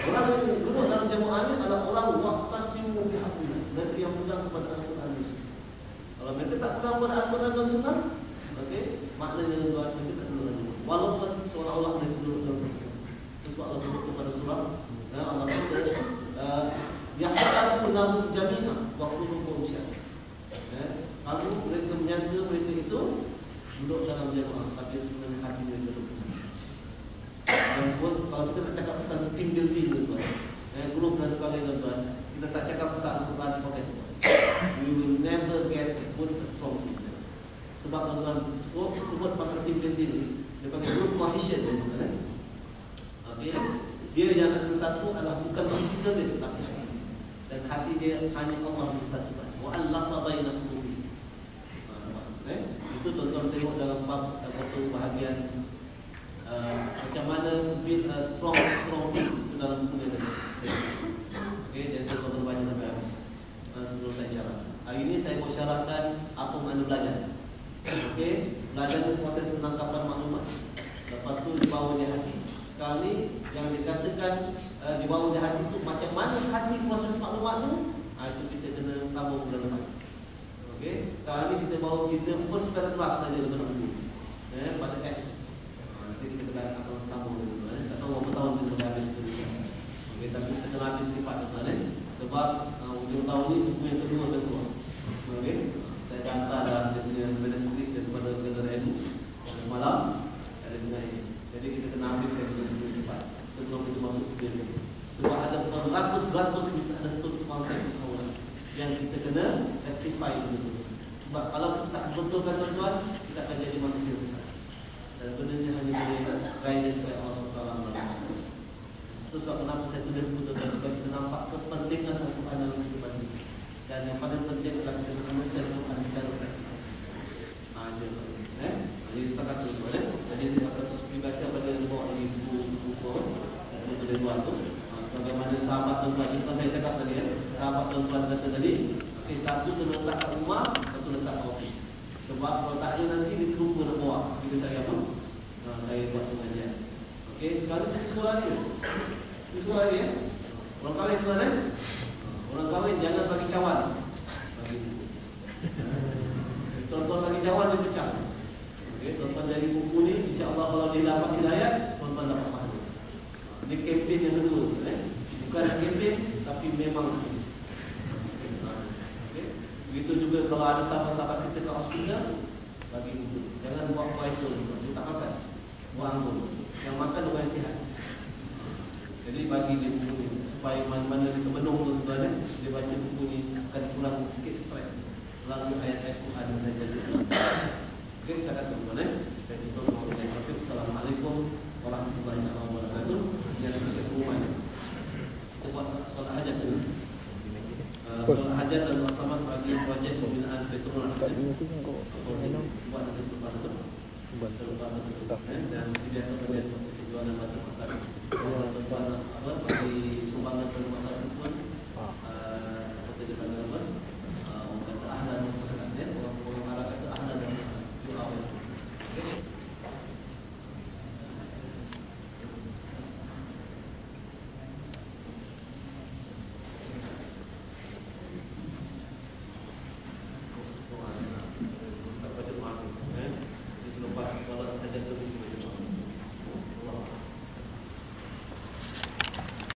Orang yang duduk dalam jemaah ini adalah orang waqtasimu bihaqqillah, mereka yang pegang kepada Al-Quran dan Sunnah. Kalau mereka tak pegang kepada Al-Quran dan Sunnah, okey, maknanya tuan mereka tak duduk dalam. Walaupun seolah-olah mereka duduk dalam surga. Terus Allah sebut kepada surah, Allah kata, yahtabu lahu jami'an waktu hukum usia. Kalau mereka menyangka mereka itu duduk dalam jemaah, tapi sebenarnya hati mereka duduk. Dan pun kalau kita nak cakap pasal team building tuan, grup dan sebagainya tuan, kita tak cakap pasal Al-Quran pakai tuan. We will never get a good strong team. Sebab tuan sebut pasal team building ni, dia panggil group cohesion tuan. Okey, dia yang nomor satu adalah bukan fizikal dia, tetapi hati. Dan hati dia hanya Allah disatukan. Wa allafa baina qulubi. Itu tuan-tuan tengok dalam bab atau bahagian macam mana build a strong team itu dalam buku ini. Okey, jadi tuan-tuan baca sampai habis. Sebelum saya syarah. Hari ini saya mau syarahkan apa yang anda belajar. Okey, belajar itu proses penangkapan maklumat. Lepas tu dibawa di hati. Sekali yang dikatakan dibawa di hati itu macam mana hati proses maklumat itu, itu kita kena sambung dalam hati. Okey, sekarang ni kita bawa kita first paragraph saja dalam buku. Pada X. Nanti kita akan sambung dulu. Tak tahu berapa tahun kita dah habis itu. Okey, tapi kita kena habis cepat tuan. Sebab ujung tahun ni buku yang kedua keluar. Okey, saya hantar dah dia manuskrip daripada General Edu semalam ada dengan ini. Jadi kita kena habiskan buku cepat sebelum kita masuk ke dia. Sebab ada ratus-ratus bisa ada satu konsep orang yang kita kena rectify dulu. Sebab kalau kita tak betulkan tuan-tuan, kita akan jadi manusia sesat. Dan benarnya hanya boleh guided oleh Allah SWT. Itu sebab kenapa saya tulis buku tuan-tuan, supaya kita nampak kepentingan Al-Quran dalam kehidupan kita. Dan yang paling penting adalah kita understand Al-Quran secara praktikal. Jadi setakat itu tuan. Jadi atas pribadi apa dia bawa lagi buku dan tulis buat tu. Bagaimana sahabat tuan-tuan, itu saya cakap tadi sahabat tuan-tuan kata tadi, okey, satu tu letak kat rumah, satu letak kat office. Sebab kalau tak ada nanti dia terlupa nak bawa. Bila saya apa? Saya buat pengajian. Okey, sekarang pergi sekolah dia. Pergi sekolah dia. Orang kahwin tuan orang kahwin jangan bagi cawan. Bagi tuan-tuan bagi cawan dia pecah. Okey, tuan-tuan dari buku ni, insya-Allah kalau dia dapat hidayah, tuan-tuan dapat pahala. Ini kempen yang kedua, bukan kempen tapi memang. Okay. Begitu juga kalau ada sahabat-sahabat kita kat hospital, bagi buku. Jangan buat vital, dia tak makan. Buang dulu. Yang makan orang sihat. Jadi bagi dia buku ni supaya mana-mana dia termenung tuan-tuan, dia baca buku ni akan kurang sikit stres. Melalui ayat-ayat Quran saja. Okey, setakat tuan-tuan. Saya tutup dengan taufiq. Assalamualaikum warahmatullahi wabarakatuh. Yang kita umumkan. Kita buat solat hajat dulu. Solat hajat dan laksamat bagi projek pembinaan Petronas. Buat nanti selepas itu. Selepas itu. Dan biasa bagian persetujuan dan batu mata. Tuan-tuan bagi sumbangan perkhidmatan tersebut. Kita depan apa?